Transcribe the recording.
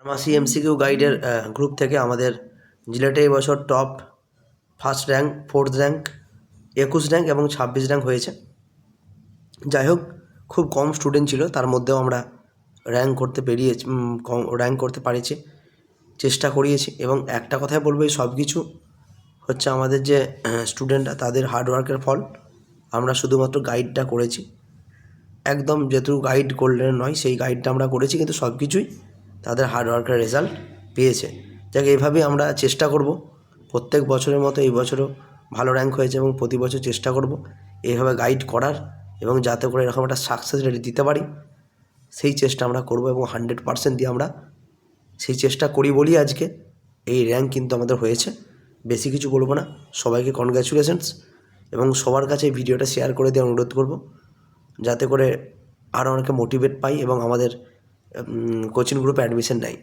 Pharmacy MCQ গাইডের group থেকে আমাদের জিলেটে এই বছর top first rank, fourth rank, 21 rank এবং 26 র্যাঙ্ক হয়েছে। যাই হোক, খুব কম স্টুডেন্ট ছিল, তার মধ্যেও আমরা র্যাঙ্ক করতে পেরেছি, চেষ্টা করিয়েছি। এবং একটা কথাই বলবো, এই সব কিছু হচ্ছে আমাদের যে স্টুডেন্টরা তাদের হার্ডওয়ার্কের ফল। আমরা শুধুমাত্র গাইডটা করেছি, একদম যেহেতু গাইড করলে নয়, সেই গাইডটা আমরা করেছি, কিন্তু সব কিছুই তাদের হার্ডওয়ার্কের রেজাল্ট পেয়েছে। যাক, এইভাবেই আমরা চেষ্টা করব প্রত্যেক বছরের মতো এই বছরও ভালো র্যাঙ্ক হয়েছে এবং প্রতি বছর চেষ্টা করব এইভাবে গাইড করার, এবং যাতে করে এরকম একটা সাকসেস রেট দিতে পারি সেই চেষ্টা আমরা করব। এবং 100% দিয়ে আমরা সেই চেষ্টা করি বলি আজকে এই র্যাঙ্ক কিন্তু আমাদের হয়েছে। বেশি কিছু বলবো না, সবাইকে কনগ্র্যাচুলেশনস, এবং সবার কাছে এই ভিডিওটা শেয়ার করে দিয়ে অনুরোধ করব, যাতে করে আরও অনেকে মোটিভেট পাই এবং আমাদের কোচিং গ্রুপে অ্যাডমিশন নেয়।